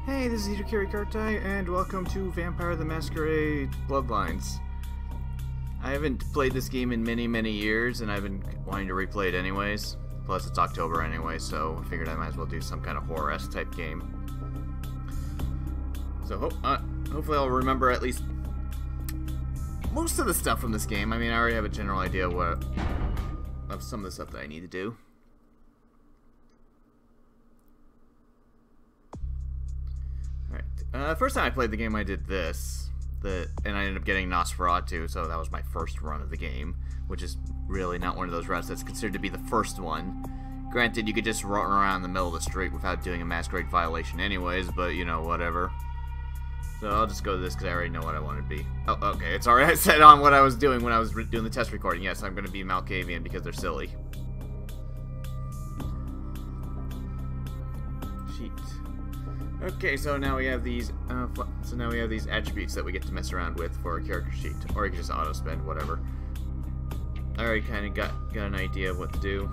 Hey, this is Hidokiri Kartai, and welcome to Vampire the Masquerade Bloodlines. I haven't played this game in many years, and I've been wanting to replay it anyways. Plus, it's October anyway, so I figured I might as well do some kind of horror-esque type game. So, hopefully I'll remember at least most of the stuff from this game. I mean, I already have a general idea of some of the stuff that I need to do. First time I played the game, I did this, and I ended up getting Nosferatu, so that was my first run of the game, which is really not one of those runs that's considered to be the first one. Granted, you could just run around the middle of the street without doing a Masquerade violation anyways, but, you know, whatever. So I'll just go to this because I already know what I want to be. Oh, okay, it's already set on what I was doing when I was doing the test recording. Yes, I'm going to be Malkavian because they're silly. Sheet. Okay, so now we have these. Attributes that we get to mess around with for a character sheet, or you can just auto spend, whatever. I already kind of got an idea of what to do.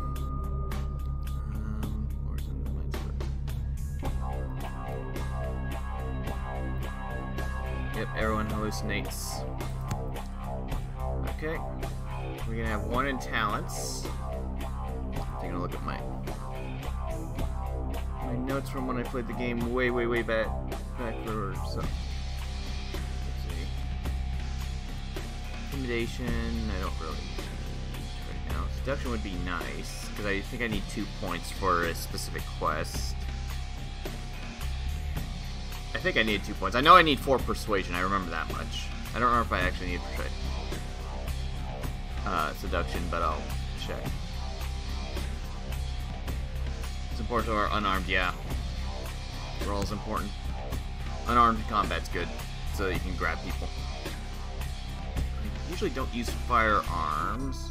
Yep, everyone hallucinates. Okay, we're gonna have one in talents. Taking a look at my notes from when I played the game way back for so. Let's see. Intimidation, I don't really need right now. Seduction would be nice, because I think I need 2 points for a specific quest. I think I need 2 points. I know I need 4 persuasion, I remember that much. I don't remember if I actually need seduction, but I'll check. It's important to our unarmed, yeah. Roll is important. Unarmed combat's good, so that you can grab people. I usually don't use firearms.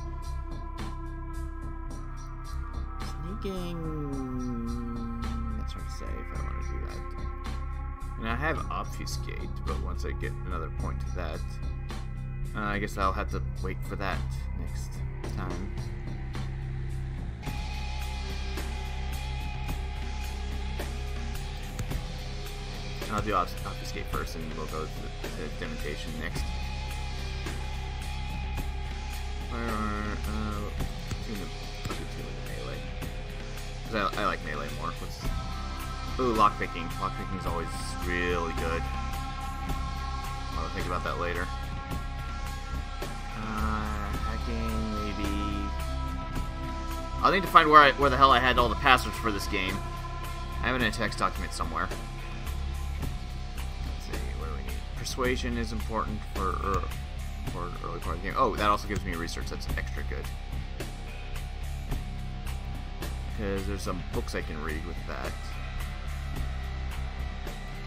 Sneaking... That's hard to say if I want to do that. And I have obfuscate, but once I get another point to that, I guess I'll have to wait for that next time. I'll do obfuscate first, and we'll go to the demonstration next. Firearm, I'll do melee. Because I like melee more. Ooh, lockpicking. Lockpicking is always really good. I'll think about that later. Hacking, maybe. I'll need to find where the hell I had all the passwords for this game. I have it in a text document somewhere. Persuasion is important for the early part of the game. Oh, that also gives me research. That's extra good. Because there's some books I can read with that.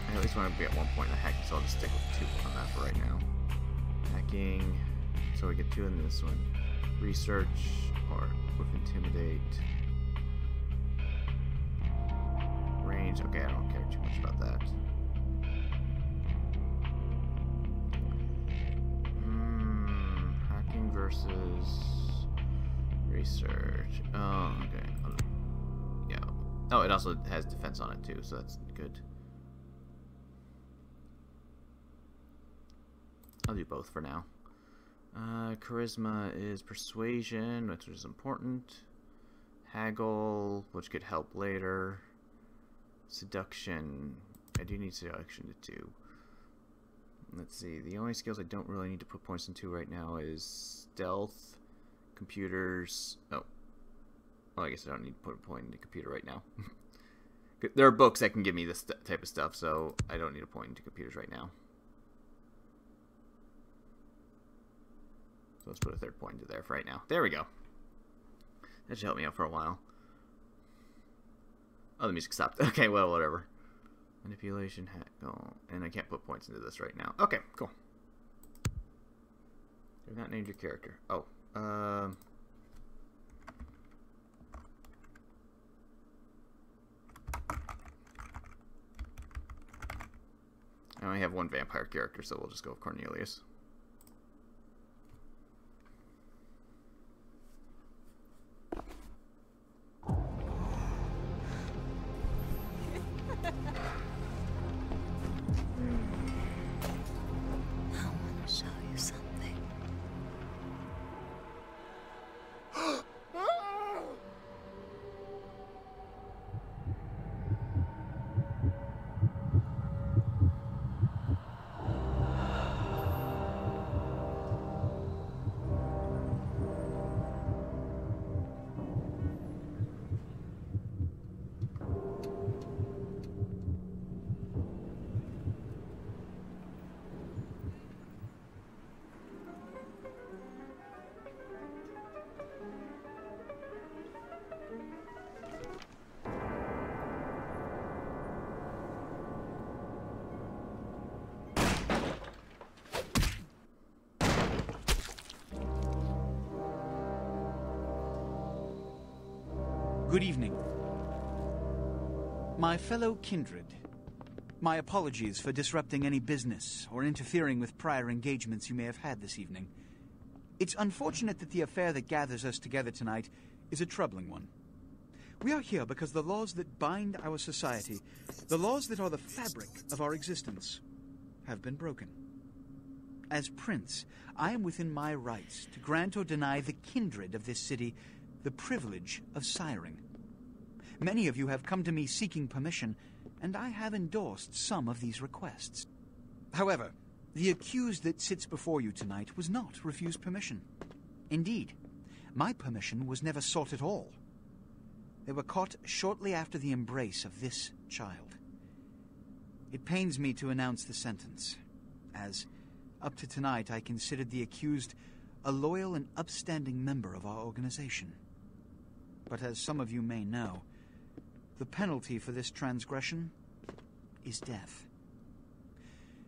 I at least want to be at 1 point in the hacking, so I'll just stick with 2 on that for right now. Hacking. So we get 2 in this one. Research or with intimidate. Range. Okay, I don't care too much about that. Versus research. Oh, okay. Yeah. Oh, it also has defense on it too, so that's good. I'll do both for now. Charisma is persuasion, which is important. Haggle, which could help later. Seduction. I do need seduction to do. Let's see, the only skills I don't really need to put points into right now is stealth, computers. Oh, well, I guess I don't need to put a point into computer right now. There are books that can give me this type of stuff, so I don't need a point into computers right now. So let's put a 3rd point into there for right now. There we go. That should help me out for a while. Oh, the music stopped. Okay, well, whatever. Manipulation, oh, and I can't put points into this right now. Okay, cool. You've not named your character. Oh, I only have 1 vampire character, so we'll just go with Cornelius. Good evening. My fellow kindred, my apologies for disrupting any business or interfering with prior engagements you may have had this evening. It's unfortunate that the affair that gathers us together tonight is a troubling one. We are here because the laws that bind our society, the laws that are the fabric of our existence, have been broken. As Prince, I am within my rights to grant or deny the kindred of this city the privilege of siring. Many of you have come to me seeking permission, and I have endorsed some of these requests. However, the accused that sits before you tonight was not refused permission. Indeed, my permission was never sought at all. They were caught shortly after the embrace of this child. It pains me to announce the sentence, as, up to tonight, I considered the accused a loyal and upstanding member of our organization. But as some of you may know, the penalty for this transgression is death.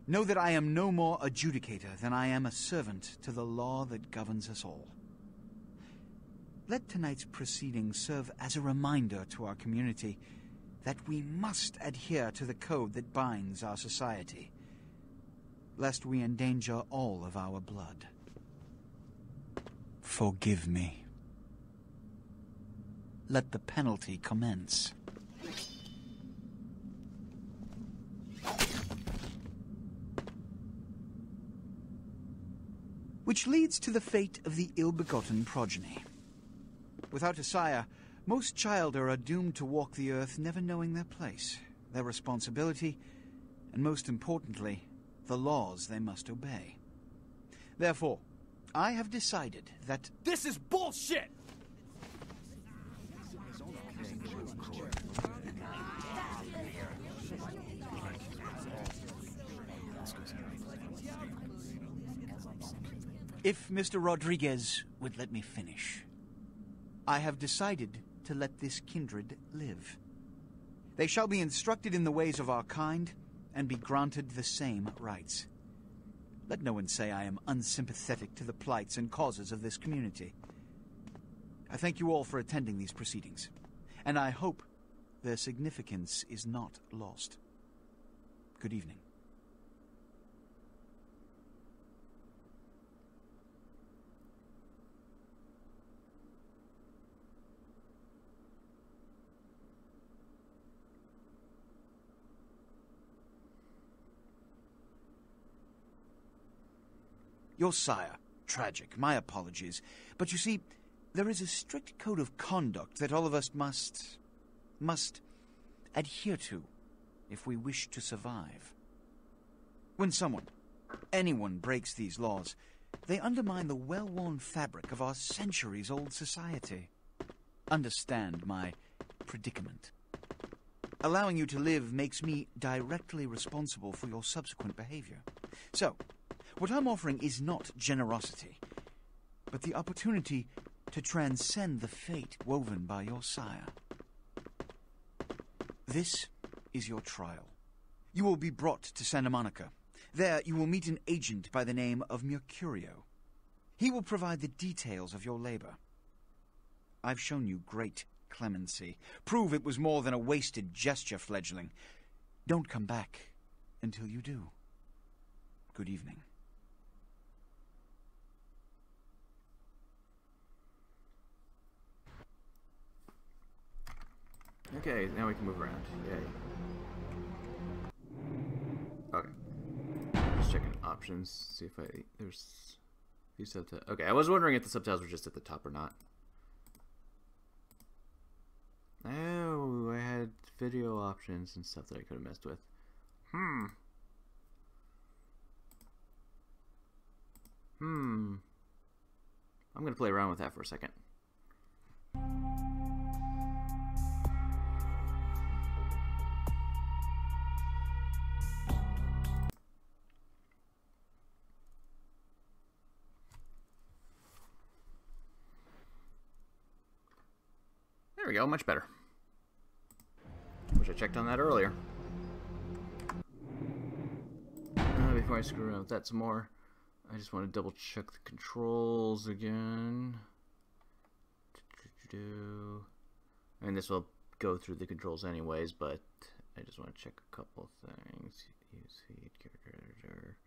Know that I am no more adjudicator than I am a servant to the law that governs us all. Let tonight's proceedings serve as a reminder to our community that we must adhere to the code that binds our society, lest we endanger all of our blood. Forgive me. Let the penalty commence. Which leads to the fate of the ill-begotten progeny. Without a sire, most childer are doomed to walk the earth never knowing their place, their responsibility, and most importantly, the laws they must obey. Therefore, I have decided that... This is bullshit! If Mr. Rodriguez would let me finish. I have decided to let this kindred live. They shall be instructed in the ways of our kind and be granted the same rights. Let no one say I am unsympathetic to the plights and causes of this community. I thank you all for attending these proceedings, and I hope their significance is not lost. Good evening. Your sire. Tragic. My apologies. But you see, there is a strict code of conduct that all of us must adhere to if we wish to survive. When anyone breaks these laws, they undermine the well-worn fabric of our centuries-old society. Understand my predicament. Allowing you to live makes me directly responsible for your subsequent behavior. So, what I'm offering is not generosity, but the opportunity to transcend the fate woven by your sire. This is your trial. You will be brought to Santa Monica. There you will meet an agent by the name of Mercurio. He will provide the details of your labor. I've shown you great clemency. Prove it was more than a wasted gesture, fledgling. Don't come back until you do. Good evening. Okay, now we can move around. Yay. Okay. Just checking options, see if there's these subtitles. Okay, I was wondering if the subtitles were just at the top or not. Oh, I had video options and stuff that I could have messed with. I'm gonna play around with that for a second. There we go, much better. Wish I checked on that earlier. Before I screw around with that some more, I just want to double check the controls again. And this will go through the controls anyways, but I just want to check a couple things. Use feed, character editor,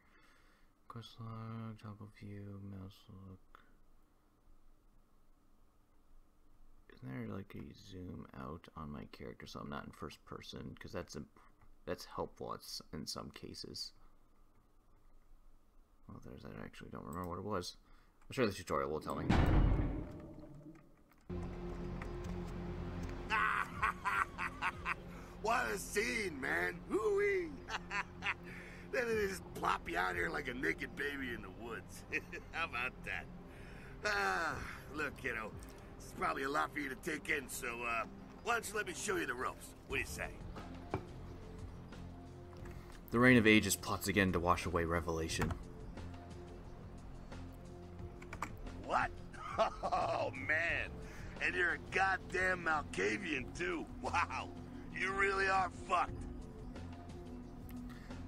quest log, toggle view, mouse look. Isn't there like a zoom out on my character so I'm not in first person? Because that's helpful in some cases. Well, there's that. I actually don't remember what it was. I'm sure the tutorial will tell me. What a scene, man. Hoo-wee. Then they just plop you out here like a naked baby in the woods. How about that? Look, kiddo. This is probably a lot for you to take in, so, why don't you let me show you the ropes? What do you say? The Reign of Ages plots again to wash away Revelation. What? Oh, man. And you're a goddamn Malkavian, too. Wow. You really are fucked.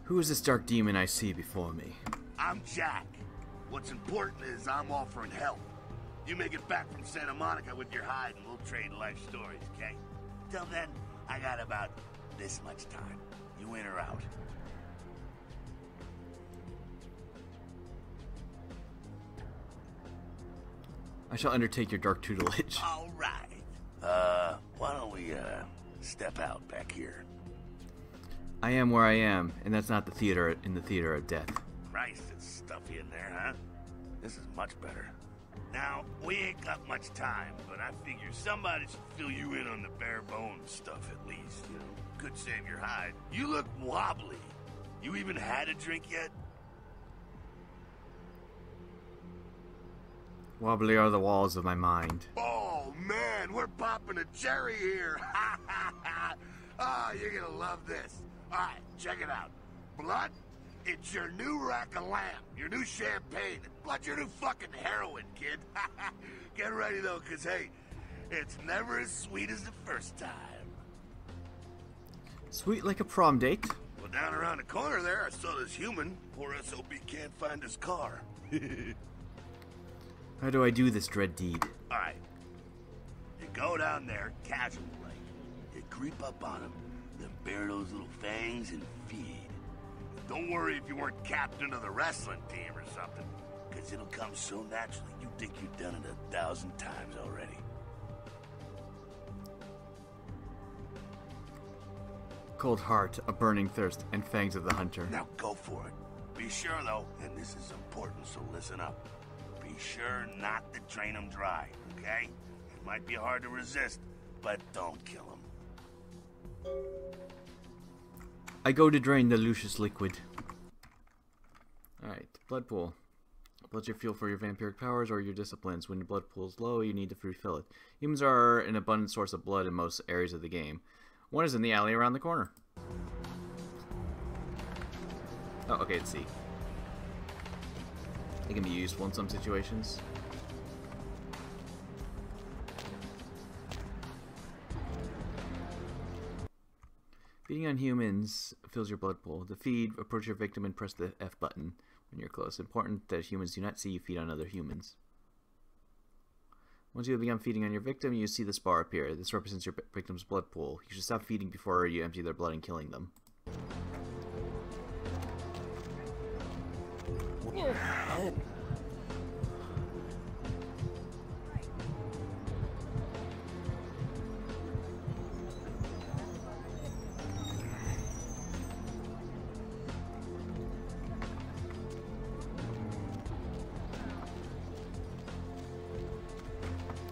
Who is this dark demon I see before me? I'm Jack. What's important is I'm offering help. You make it back from Santa Monica with your hide and we'll trade life stories, okay? Till then, I got about this much time. You in or out? I shall undertake your dark tutelage. All right. Why don't we, step out back here? I am where I am, and that's not the theater in the theater of death. Christ, it's stuffy in there, huh? This is much better. Now, we ain't got much time, but I figure somebody should fill you in on the bare bones stuff at least, you know. Could save your hide. You look wobbly. You even had a drink yet? Wobbly are the walls of my mind. Oh, man, we're popping a cherry here. Oh, you're gonna love this. All right, check it out. Blood, it's your new rack of lamb, your new champagne. Blood, your new fucking heroin, kid. Get ready, though, because, hey, it's never as sweet as the first time. Sweet like a prom date. Well, down around the corner there, I saw this human. Poor SOB can't find his car. How do I do this dread deed? All right. You go down there casual like. You creep up on him, then bare those little fangs and feed. Don't worry if you weren't captain of the wrestling team or something, because it'll come so naturally you think you've done it 1,000 times already. Cold heart, a burning thirst, and fangs of the hunter. Now go for it. Be sure, though, and this is important, so listen up. Be sure not to drain them dry, okay? It might be hard to resist, but don't kill them. I go to drain the luscious liquid. Alright, blood pool. Blood's your fuel for your vampiric powers or your disciplines. When your blood pool is low, you need to refill it. Humans are an abundant source of blood in most areas of the game. One is in the alley around the corner. Oh, okay, let's see. It can be useful in some situations. Feeding on humans fills your blood pool. To feed, approach your victim and press the F button when you're close. Important that humans do not see you feed on other humans. Once you have begun feeding on your victim, you see this bar appear. This represents your victim's blood pool. You should stop feeding before you empty their blood and killing them.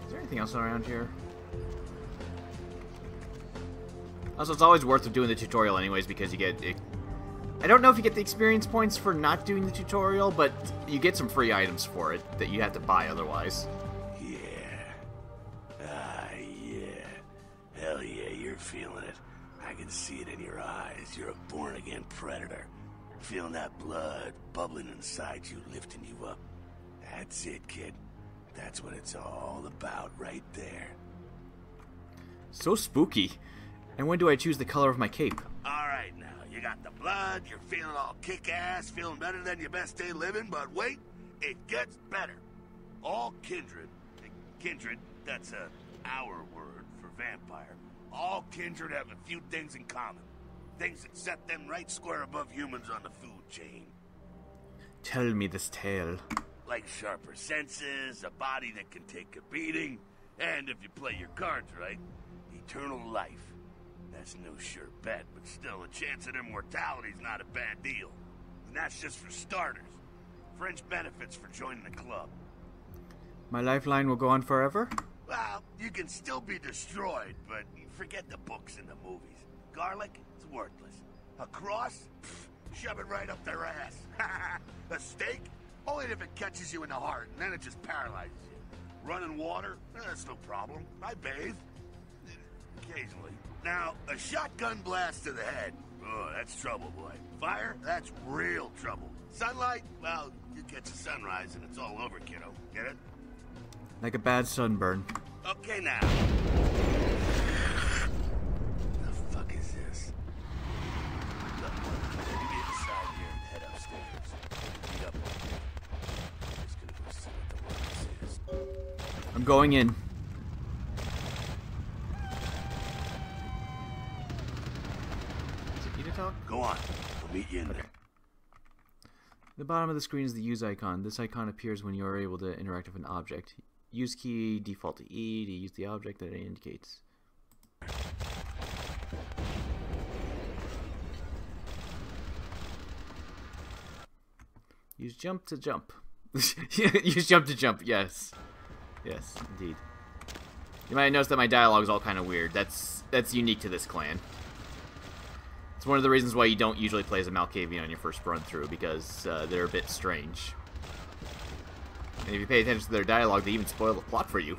Is there anything else around here? Also, it's always worth doing the tutorial anyways because you get... I don't know if you get the experience points for not doing the tutorial, but you get some free items for it that you have to buy otherwise. Yeah. Yeah. Hell yeah, you're feeling it. I can see it in your eyes. You're a born-again predator. Feeling that blood bubbling inside you, lifting you up. That's it, kid. That's what it's all about right there. So spooky. And when do I choose the color of my cape? All right, now. You got the blood, you're feeling all kick-ass, feeling better than your best day living, but wait, it gets better. All kindred, that's our word for vampire. All kindred have a few things in common. Things that set them right square above humans on the food chain. Tell me this tale. Like sharper senses, a body that can take a beating, and if you play your cards right, eternal life. That's no sure bet, but still, a chance at immortality's not a bad deal. And that's just for starters. Fringe benefits for joining the club. My lifeline will go on forever? Well, you can still be destroyed, but forget the books and the movies. Garlic, it's worthless. A cross? Pfft, shove it right up their ass. A steak? Only if it catches you in the heart, and then it just paralyzes you. Running water? That's no problem. I bathe. Occasionally. Now, a shotgun blast to the head. Oh, that's trouble, boy. Fire? That's real trouble. Sunlight? Well, you catch a sunrise and it's all over, kiddo. Get it? Like a bad sunburn. Okay, now. The fuck is this? Look, you get inside here and head upstairs. Meet up. I'm just gonna go see what the ruckus is. I'm going in. Is it you to talk? Go on. I'll meet you in there. The bottom of the screen is the use icon. This icon appears when you are able to interact with an object. Use key default to E to use the object that it indicates. Use jump to jump. Use jump to jump, yes. Yes, indeed. You might notice that my dialogue is all kind of weird. That's unique to this clan. It's one of the reasons why you don't usually play as a Malkavian on your first run through, because they're a bit strange. And if you pay attention to their dialogue, they even spoil the plot for you.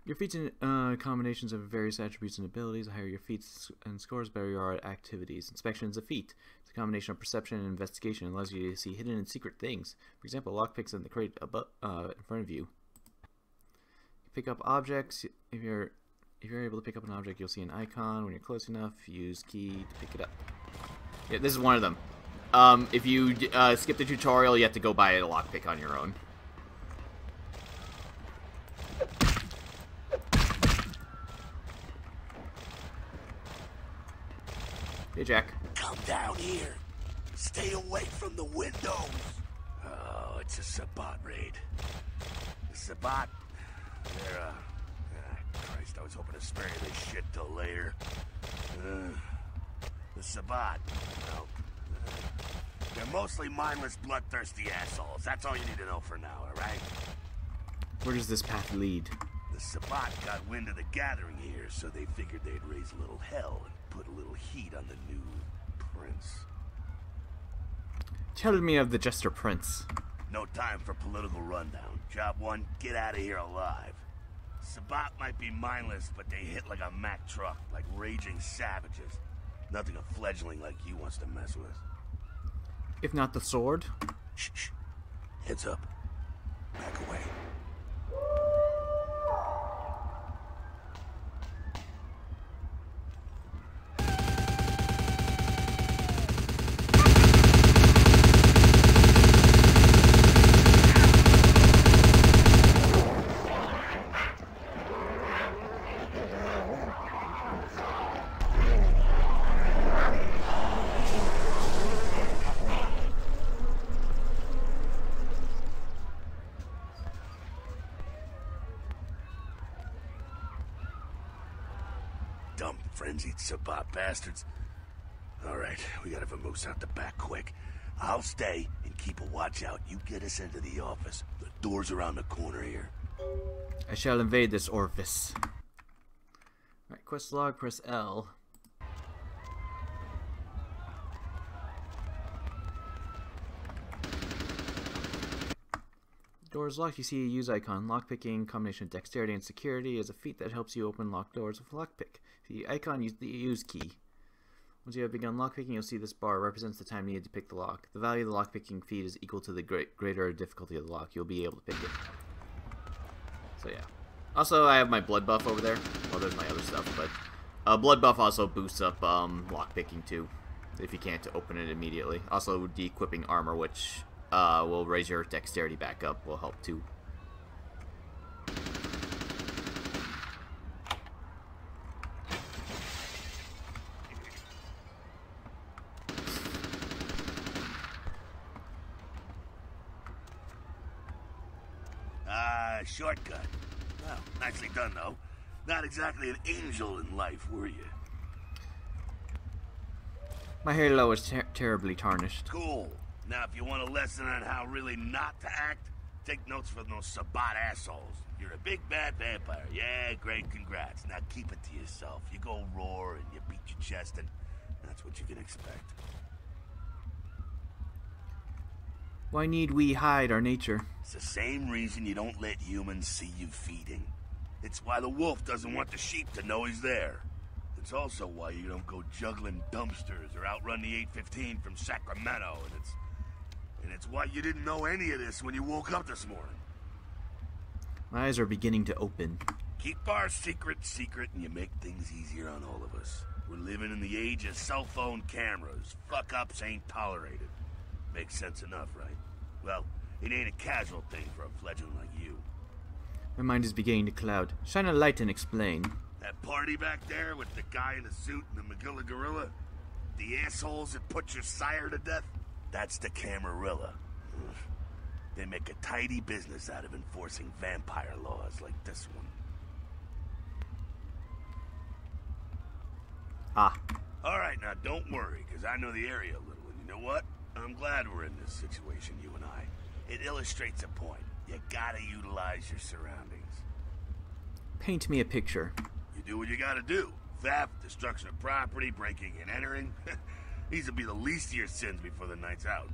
Your feats and combinations of various attributes and abilities. The higher your feats and scores, better you are at activities. Inspection is a feat. It's a combination of perception and investigation. It allows you to see hidden and secret things. For example, lockpicks in the crate above, in front of you. Pick up objects. If you're able to pick up an object, you'll see an icon. When you're close enough, use key to pick it up. Yeah, this is one of them. If you skip the tutorial, you have to go buy a lockpick on your own. Hey, Jack. Come down here. Stay away from the windows. Oh, it's a Sabbat raid. The Sabbat, they're, Christ, I was hoping to spare you this shit till later. The Sabbat, well, they're mostly mindless, bloodthirsty assholes. That's all you need to know for now, alright? Where does this path lead? The Sabbat got wind of the gathering here, so they figured they'd raise a little hell and put a little heat on the new prince. Tell me of the Jester Prince. No time for political rundown. Job one, get out of here alive. Sabbat might be mindless, but they hit like a Mack truck, like raging savages. Nothing a fledgling like you wants to mess with. If not the sword? Shh, shh. Heads up. Back away. Dumb, frenzied Sabbat bastards. Alright, we gotta vamoose out the back quick. I'll stay and keep a watch out. You get us into the office. The door's around the corner here. I shall invade this orifice. Alright, quest log, press L. Door is locked. You see a use icon. Lockpicking, combination of dexterity and security, is a feat that helps you open locked doors with a lockpick. The icon, use the use key. Once you have begun lockpicking, you'll see this bar represents the time needed to pick the lock. The value of the lockpicking feat is equal to the greater difficulty of the lock. You'll be able to pick it. So yeah. Also, I have my blood buff over there. Well, there's my other stuff, but Blood buff also boosts up lockpicking too, if you can't open it immediately. Also, de-equipping armor, which will raise your dexterity back up, will help too. Shortcut. Well, nicely done, though. Not exactly an angel in life, were you? My halo is terribly tarnished. Cool. Now, if you want a lesson on how really not to act, take notes from those Sabat assholes. You're a big bad vampire. Yeah, great, congrats. Now keep it to yourself. You go roar and you beat your chest, and that's what you can expect. Why need we hide our nature? It's the same reason you don't let humans see you feeding. It's why the wolf doesn't want the sheep to know he's there. It's also why you don't go juggling dumpsters or outrun the 815 from Sacramento, and it's why you didn't know any of this when you woke up this morning. My eyes are beginning to open. Keep our secret, and you make things easier on all of us. We're living in the age of cell phone cameras. Fuck-ups ain't tolerated. Makes sense enough, right? Well, it ain't a casual thing for a fledgling like you. My mind is beginning to cloud. Shine a light and explain. That party back there with the guy in the suit and the Magilla gorilla? The assholes that put your sire to death? That's the Camarilla. They make a tidy business out of enforcing vampire laws like this one. Ah. Alright, now don't worry, because I know the area a little, and you know what? I'm glad we're in this situation, you and I. It illustrates a point. You gotta utilize your surroundings. Paint me a picture. You do what you gotta do. Theft, destruction of property, breaking and entering. These will be the least of your sins before the night's out.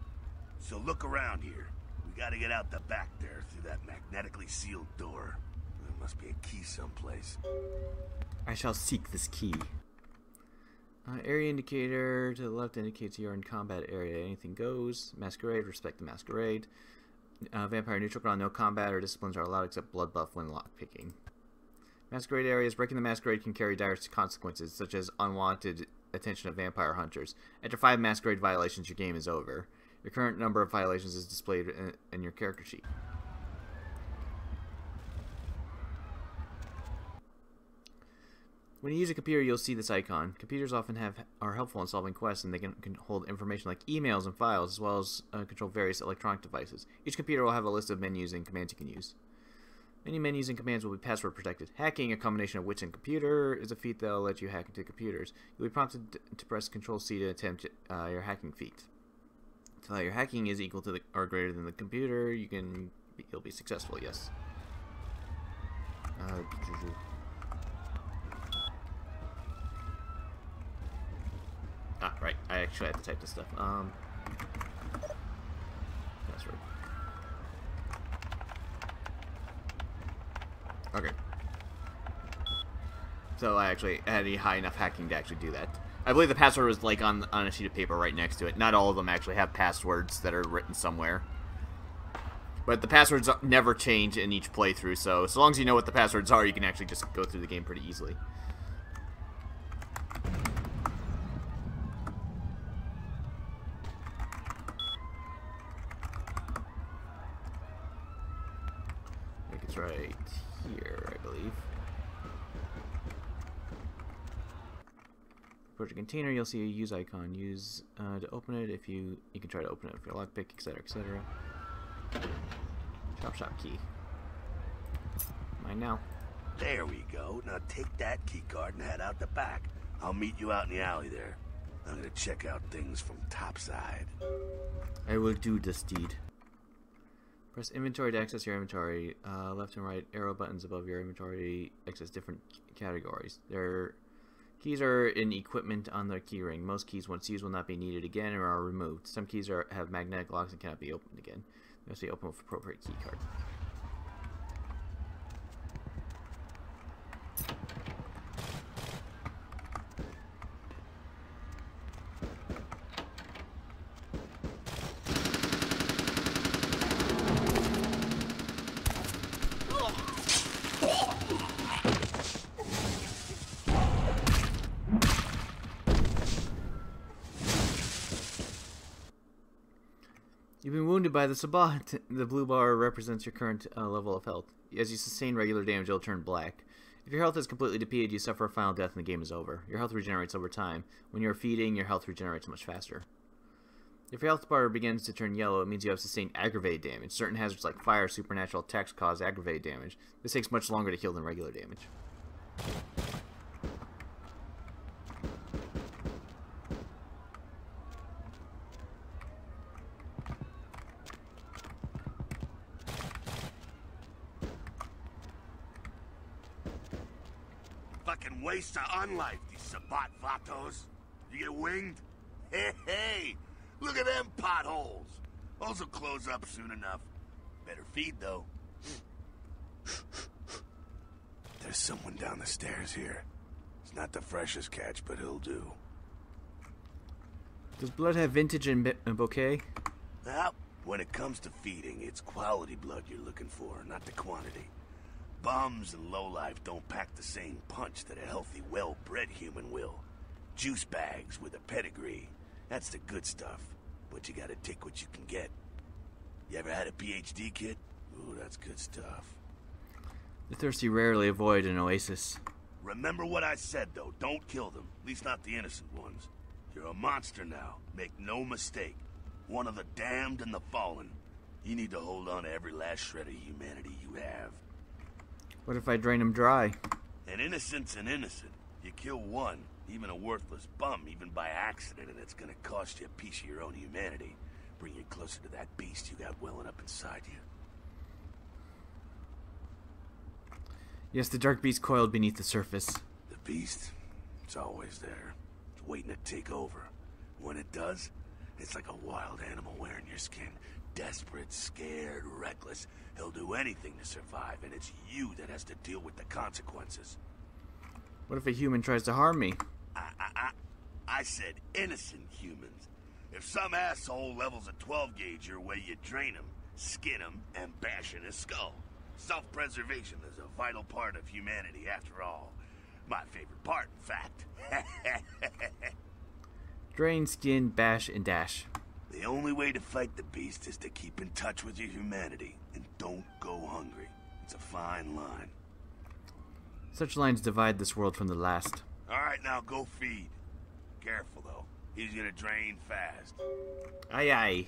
So look around here. We gotta get out the back there through that magnetically sealed door. There must be a key someplace. I shall seek this key. Area indicator to the left indicates you're in combat area. Anything goes. Masquerade, respect the Masquerade. Vampire neutral ground, no combat or disciplines are allowed except blood buff when lockpicking. Masquerade areas, breaking the Masquerade can carry dire consequences, such as unwanted attention of vampire hunters. After 5 Masquerade violations, your game is over. Your current number of violations is displayed in your character sheet. When you use a computer, you'll see this icon. Computers often are helpful in solving quests, and they can hold information like emails and files, as well as control various electronic devices. Each computer will have a list of menus and commands you can use. Many menus and commands will be password protected. Hacking, a combination of wits and computer, is a feat that will let you hack into computers. You'll be prompted to press Control-C to attempt your hacking feat. Until your hacking is equal to or greater than the computer, you'll be successful. Yes. Ah, right. I actually had to type this stuff. Password. Okay. So I actually had a high enough hacking to actually do that. I believe the password was like on a sheet of paper right next to it. Not all of them actually have passwords that are written somewhere. But the passwords never change in each playthrough, so as long as you know what the passwords are, you can actually just go through the game pretty easily. I think it's right here, I believe. Approach a container, you'll see a use icon. Use to open it. If you can try to open it with your lockpick, etc., etc. Shop key. Mine now. There we go. Now take that key card and head out the back. I'll meet you out in the alley there. I'm gonna check out things from topside. I will do this deed. Press inventory to access your inventory. Left and right arrow buttons above your inventory access different categories. Their keys are in equipment on the keyring. Most keys, once used, will not be needed again or are removed. Some keys have magnetic locks and cannot be opened again. They must be opened with appropriate key card. You've been wounded by the Sabbat. The blue bar represents your current level of health. As you sustain regular damage, it'll turn black. If your health is completely depleted, you suffer a final death and the game is over. Your health regenerates over time. When you're feeding, your health regenerates much faster. If your health bar begins to turn yellow, it means you have sustained aggravated damage. Certain hazards like fire, supernatural attacks cause aggravated damage. This takes much longer to heal than regular damage. Fucking waste of unlife, these Sabbat vatos. You get winged? Hey, look at them potholes. Those will close up soon enough. Better feed, though. There's someone down the stairs here. It's not the freshest catch, but he'll do. Does blood have vintage and bouquet? Well, when it comes to feeding, it's quality blood you're looking for, not the quantity. Bums and lowlife don't pack the same punch that a healthy, well-bred human will. Juice bags with a pedigree. That's the good stuff. But you gotta take what you can get. You ever had a PhD, kid? Ooh, that's good stuff. The thirsty rarely avoid an oasis. Remember what I said, though. Don't kill them. At least not the innocent ones. You're a monster now. Make no mistake. One of the damned and the fallen. You need to hold on to every last shred of humanity you have. What if I drain him dry? An innocent's an innocent. You kill one, even a worthless bum, even by accident, and it's gonna cost you a piece of your own humanity. Bring you closer to that beast you got welling up inside you. Yes, the dark beast coiled beneath the surface. The beast? It's always there. It's waiting to take over. When it does, it's like a wild animal wearing your skin. Desperate, scared, reckless. He'll do anything to survive, and it's you that has to deal with the consequences. What if a human tries to harm me? I said innocent humans. If some asshole levels a 12 gauge your way, you drain him, skin him, and bash in his skull. Self-preservation is a vital part of humanity, after all. My favorite part, in fact. Drain, skin, bash, and dash. The only way to fight the beast is to keep in touch with your humanity, and don't go hungry. It's a fine line. Such lines divide this world from the last. Alright, now go feed. Careful, though. He's gonna drain fast. Aye, aye.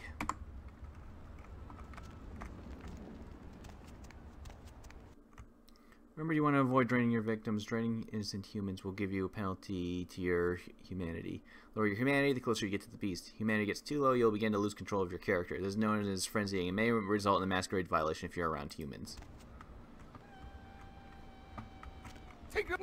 Remember, you want to avoid draining your victims. Draining innocent humans will give you a penalty to your humanity. Lower your humanity the closer you get to the beast. Humanity gets too low, you'll begin to lose control of your character. This is known as frenzying and may result in a Masquerade violation if you're around humans. Take it.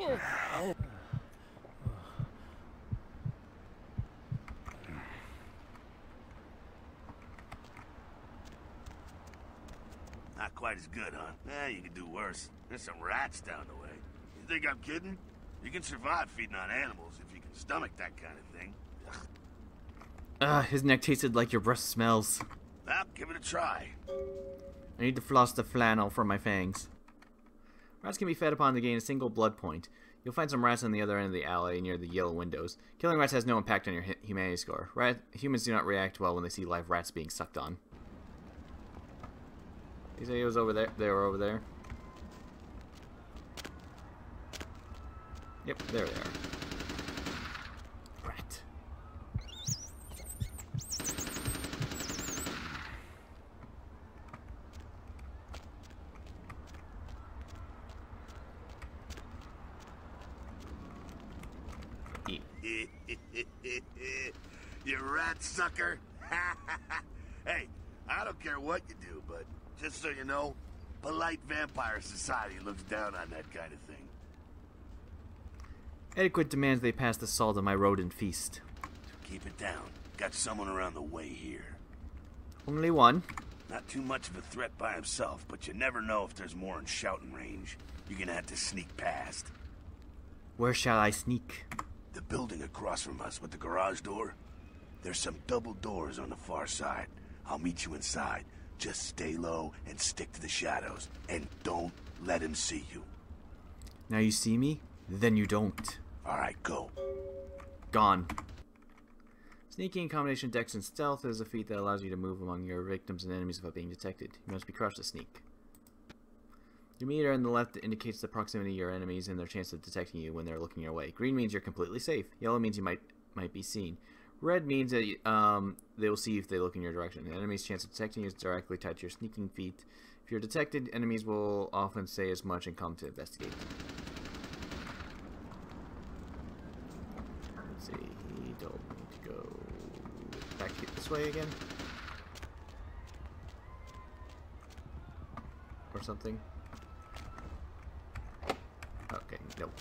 Not quite as good, huh? You can do worse. There's some rats down the way. You think I'm kidding? You can survive feeding on animals if you can stomach that kind of thing. His neck tasted like your breath smells. Well, give it a try. I need to floss the flannel from my fangs. Rats can be fed upon to gain a single blood point. You'll find some rats on the other end of the alley near the yellow windows. Killing rats has no impact on your humanity score. Humans do not react well when they see live rats being sucked on. He said he was over there. They were over there. Yep, there they are. Rat. Eat. You rat sucker. Hey, I don't care what you do, but just so you know, polite vampire society looks down on that kind of thing. Etiquette demands they pass the salt on my rodent feast. Keep it down. Got someone around the way here. Only one. Not too much of a threat by himself, but you never know if there's more in shouting range. You're gonna have to sneak past. Where shall I sneak? The building across from us with the garage door. There's some double doors on the far side. I'll meet you inside. Just stay low and stick to the shadows. And don't let him see you. Now you see me? Then you don't. Alright, go. Gone. Sneaking, combination dex and stealth is a feat that allows you to move among your victims and enemies without being detected. You must be crouched to sneak. Your meter on the left indicates the proximity of your enemies and their chance of detecting you when they're looking your way. Green means you're completely safe. Yellow means you might be seen. Red means that they will see you if they look in your direction. The enemy's chance of detecting you is directly tied to your sneaking feat. If you're detected, enemies will often say as much and come to investigate. Let's see, he told me to go back this way again. Or something. Okay, nope.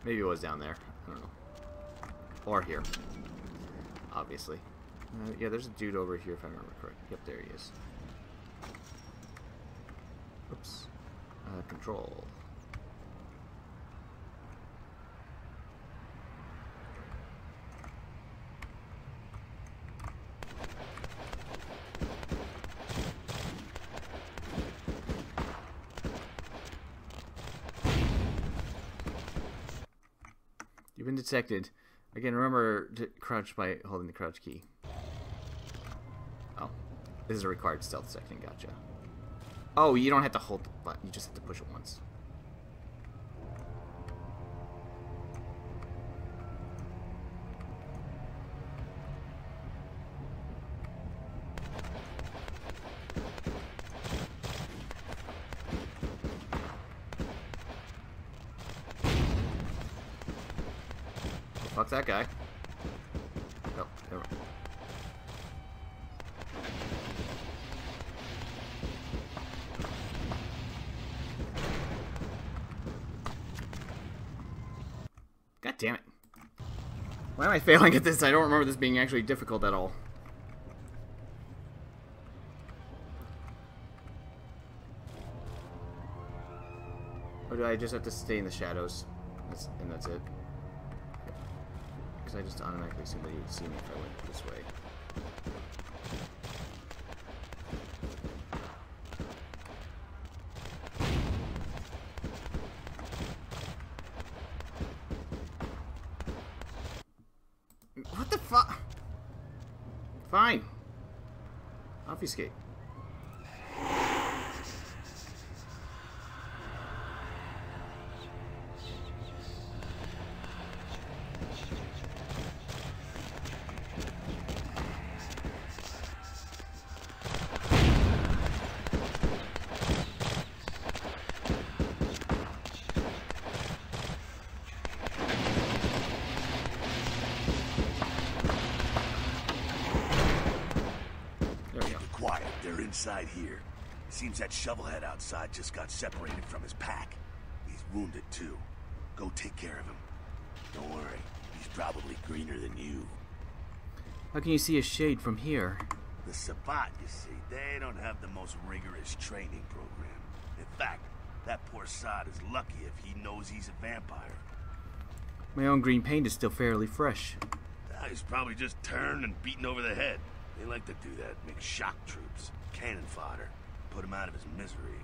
Maybe it was down there. I don't know. Or here. Obviously. Yeah, there's a dude over here if I remember correctly. Yep, there he is. Oops. Control. You've been detected. Again, remember to crouch by holding the crouch key. Oh. This is a required stealth section, gotcha. Oh, you don't have to hold the button, you just have to push it once. Fuck that guy. Oh, never mind. God damn it. Why am I failing at this? I don't remember this being actually difficult at all. Or do I just have to stay in the shadows? And that's it? Because I just automatically assume that he would see me if I went this way. What the fuck? Fine. Obfuscate. Inside here. Seems that shovelhead outside just got separated from his pack. He's wounded too. Go take care of him. Don't worry, he's probably greener than you. How can you see a shade from here? The Sabbat, you see, they don't have the most rigorous training program. In fact, that poor sod is lucky if he knows he's a vampire. My own green paint is still fairly fresh. He's probably just turned and beaten over the head. They like to do that, make shock troops. Cannon fodder. Put him out of his misery.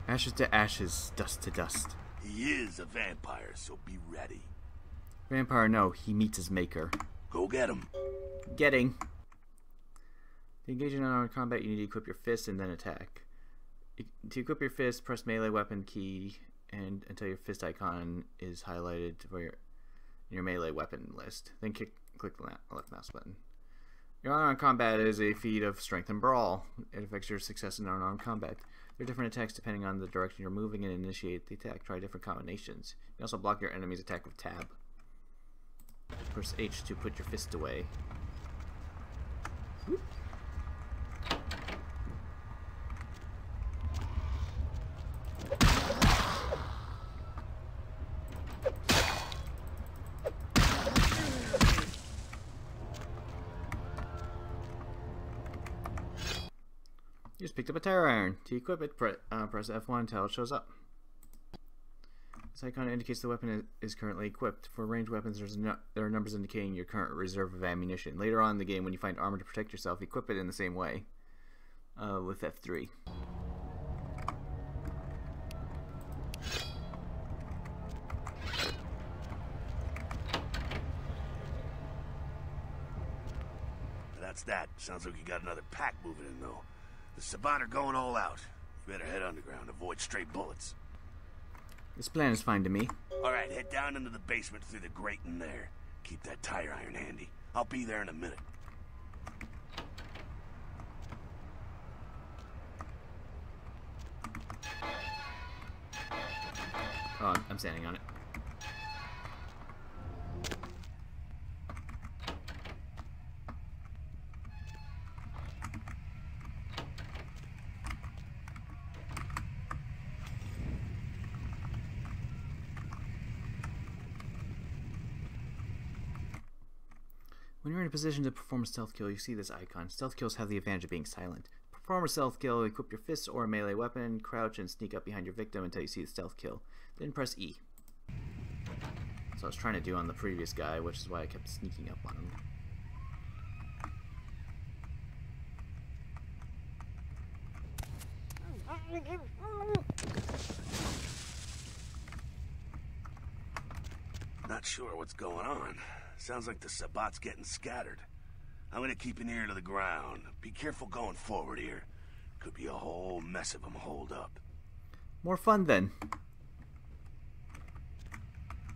Ashes to ashes, dust to dust. He is a vampire, so be ready. Vampire, no. He meets his maker. Go get him. Getting. To engage in unarmed combat, you need to equip your fist and then attack. To equip your fist, press melee weapon key and until your fist icon is highlighted for your melee weapon list. Then click the left mouse button. Your unarmed combat is a feat of strength and brawl. It affects your success in unarmed combat. There are different attacks depending on the direction you're moving and initiate the attack. Try different combinations. You can also block your enemy's attack with tab. Press H to put your fist away. Whoop. You just picked up a terror iron. To equip it, press F1 until it shows up. This icon indicates the weapon is currently equipped. For ranged weapons, there are numbers indicating your current reserve of ammunition. Later on in the game, when you find armor to protect yourself, equip it in the same way with F3. That's that. Sounds like you got another pack moving in, though. The Sabbat are going all out. You better head underground, avoid stray bullets. This plan is fine to me. Alright, head down into the basement through the grate in there. Keep that tire iron handy. I'll be there in a minute. Oh, I'm standing on it. When you're in a position to perform a stealth kill, you see this icon. Stealth kills have the advantage of being silent. Perform a stealth kill, equip your fists or a melee weapon, crouch and sneak up behind your victim until you see the stealth kill. Then press E. So I was trying to do on the previous guy, which is why I kept sneaking up on him. Not sure what's going on. Sounds like the Sabbat's getting scattered. I'm gonna keep an ear to the ground. Be careful going forward here. Could be a whole mess of them holed up. More fun then.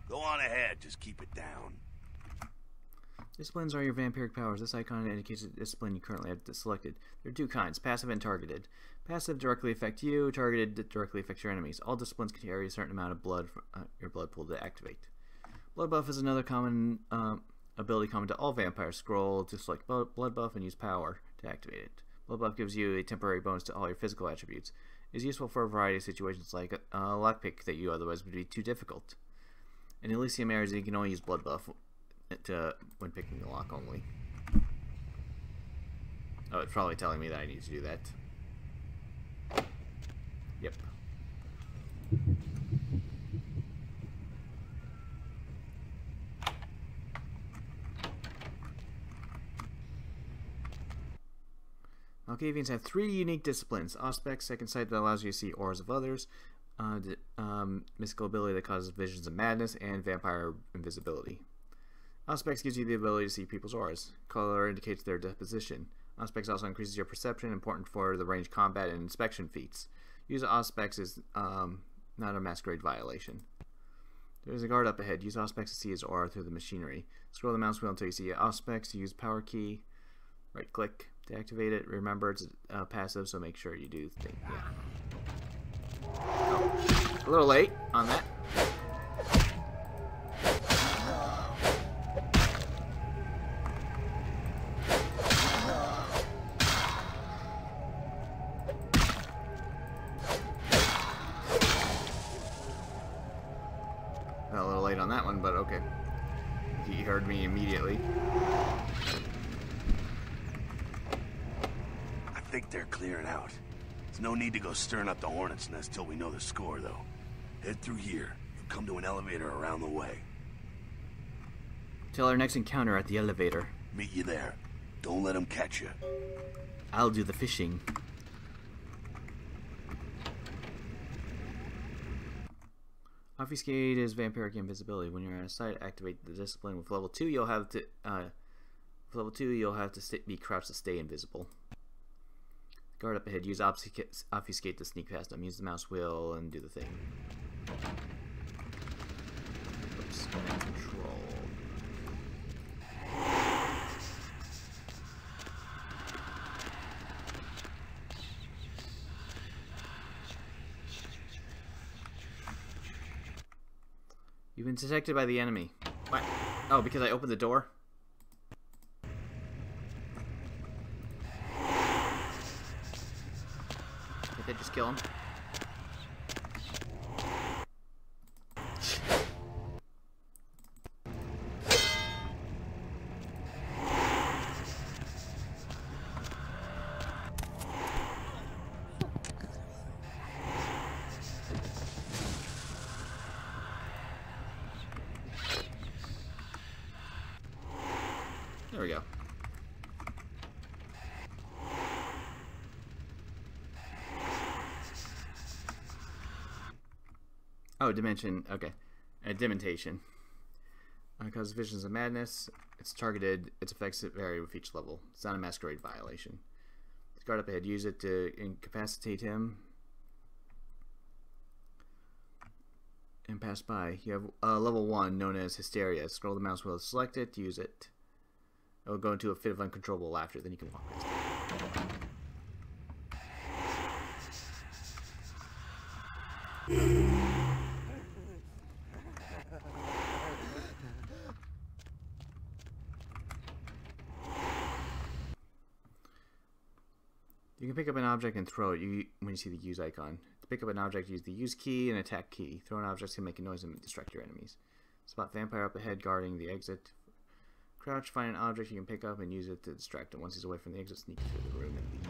Go on ahead, just keep it down. Disciplines are your vampiric powers. This icon indicates the discipline you currently have selected. There are two kinds, passive and targeted. Passive directly affect you, targeted directly affects your enemies. All disciplines can carry a certain amount of blood from your blood pool to activate. Blood buff is another common ability common to all vampires. Scroll to select blood buff and use power to activate it. Blood buff gives you a temporary bonus to all your physical attributes. It is useful for a variety of situations like a lockpick that you otherwise would be too difficult. In Elysium areas, you can only use blood buff when picking the lock only. Oh, it's probably telling me that I need to do that. Yep. Malkavians have 3 unique disciplines. Auspex, second sight that allows you to see auras of others, mystical ability that causes visions of madness, and vampire invisibility. Auspex gives you the ability to see people's auras. Color indicates their disposition. Auspex also increases your perception, important for the ranged combat and inspection feats. Use Auspex is not a Masquerade violation. There's a guard up ahead. Use Auspex to see his aura through the machinery. Scroll the mouse wheel until you see Auspex. Use power key. Right click to activate it. Remember, it's passive, so make sure you do the thing. Yeah. Oh, a little late on that. A little late on that one, but okay. He heard me immediately. I think they're clearing out. There's no need to go stirring up the hornet's nest till we know the score, though. Head through here. You'll come to an elevator around the way. Till our next encounter at the elevator. Meet you there. Don't let them catch you. I'll do the fishing. Obfuscate is vampiric invisibility. When you're out of sight, activate the discipline. With level 2, you'll have to be crouched to stay invisible. Guard up ahead. Use obfuscate to sneak past them. Use the mouse wheel and do the thing. Oops. Control. You've been detected by the enemy. What? Oh, because I opened the door? Can't they just kill him? There we go. Oh, dimension. Okay. Dementation. Causes visions of madness. It's targeted. Its effects vary with each level. It's not a Masquerade violation. Discard up ahead. Use it to incapacitate him. And pass by. You have level 1 known as Hysteria. Scroll the mouse wheel to select it. Use it. It will go into a fit of uncontrollable laughter. Then you can walk past it. You can pick up an object and throw it when you see the use icon. To pick up an object, use the use key and attack key. Throw an object can make a noise and distract your enemies. Spot vampire up ahead guarding the exit. Crouch, find an object you can pick up and use it to distract him. Once he's away from the exit, sneak through the room and leave.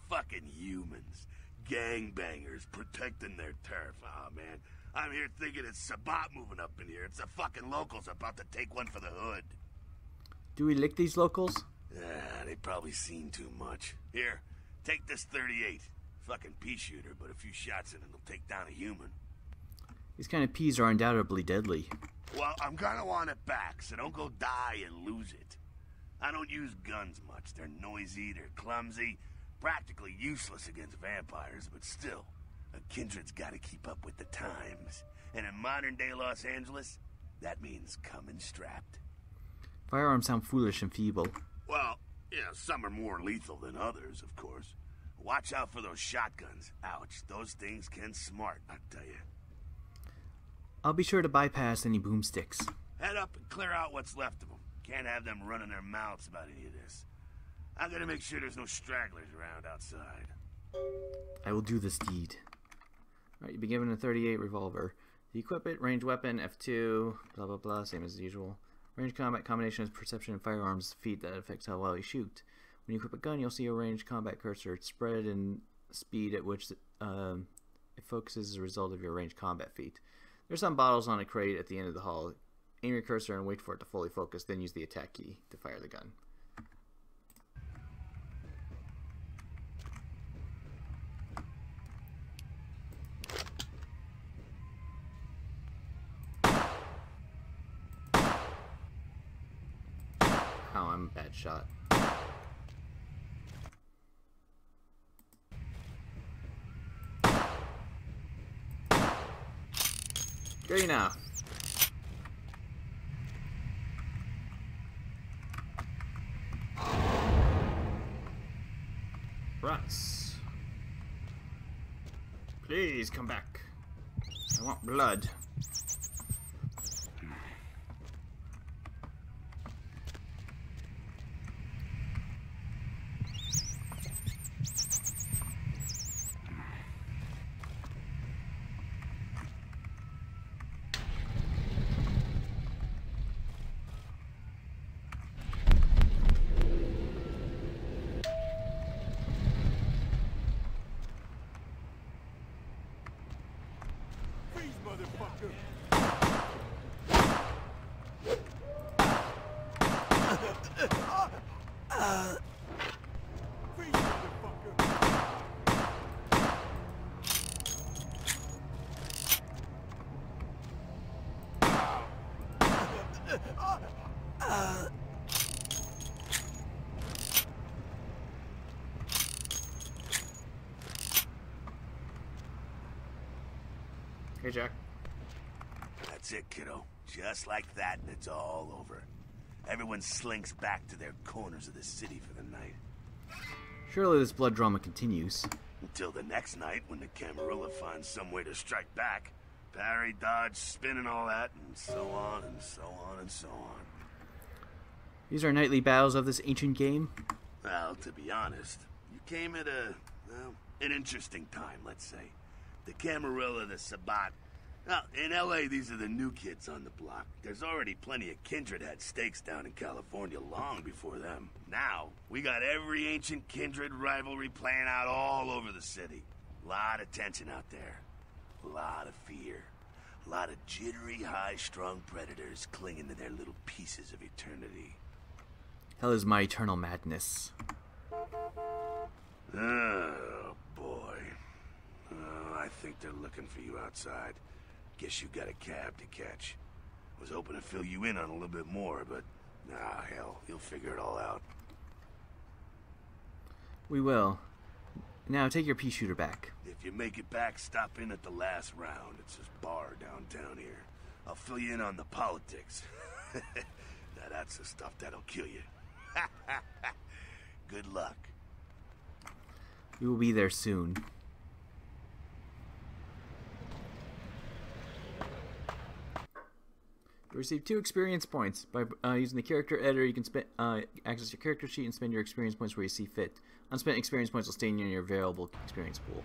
Fucking humans. Gangbangers protecting their turf. Oh, man. I'm here thinking it's Sabat moving up in here. It's the fucking locals about to take one for the hood. Do we lick these locals? They probably seen too much. Here, take this 38. Fucking pea shooter, but a few shots in it will take down a human. These kind of peas are undoubtedly deadly. Well, I'm gonna want it back, so don't go die and lose it. I don't use guns much. They're noisy, they're clumsy, practically useless against vampires, but still, a kindred's gotta keep up with the times. And in modern-day Los Angeles, that means coming strapped. Firearms sound foolish and feeble. Well, some are more lethal than others, of course. Watch out for those shotguns. Ouch, those things can smart, I tell you. I'll be sure to bypass any boomsticks. Head up and clear out what's left of them. Can't have them running their mouths about any of this. I'm gonna make sure there's no stragglers around outside. I will do this deed. Alright, you've been given a 38 revolver. You equip it, range weapon, F2, blah blah blah, same as usual. Range combat combination is perception and firearms feat that affects how well you shoot. When you equip a gun, you'll see a ranged combat cursor. It's spread in speed at which it focuses as a result of your ranged combat feat. There's some bottles on a crate at the end of the hall. Aim your cursor and wait for it to fully focus, then use the attack key to fire the gun. Oh, I'm a bad shot. Good enough. Rats. Please come back. I want blood. Hey, Jack. That's it, kiddo. Just like that, and it's all over. Everyone slinks back to their corners of the city for the night. Surely this blood drama continues. Until the next night, when the Camarilla finds some way to strike back. Parry, dodge, spin, and all that, and so on, and so on, and so on. These are nightly battles of this ancient game? Well, to be honest, you came at an interesting time, let's say. The Camarilla, the Sabat, Now, in LA, these are the new kids on the block. There's already plenty of kindred had stakes down in California long before them. Now, we got every ancient kindred rivalry playing out all over the city. Lot of tension out there. A lot of fear. A lot of jittery, high-strung predators clinging to their little pieces of eternity. Hell is my eternal madness. Oh, boy. Oh, I think they're looking for you outside. Guess you got a cab to catch. Was hoping to fill you in on a little bit more, but... ah, hell, you'll figure it all out. We will. Now, take your pea shooter back. If you make it back, stop in at the last round. It's this bar downtown here. I'll fill you in on the politics. Now that's the stuff that'll kill you. Good luck. We will be there soon. You receive 2 experience points. By using the character editor, you can access your character sheet and spend your experience points where you see fit. Unspent experience points will stay in your available experience pool.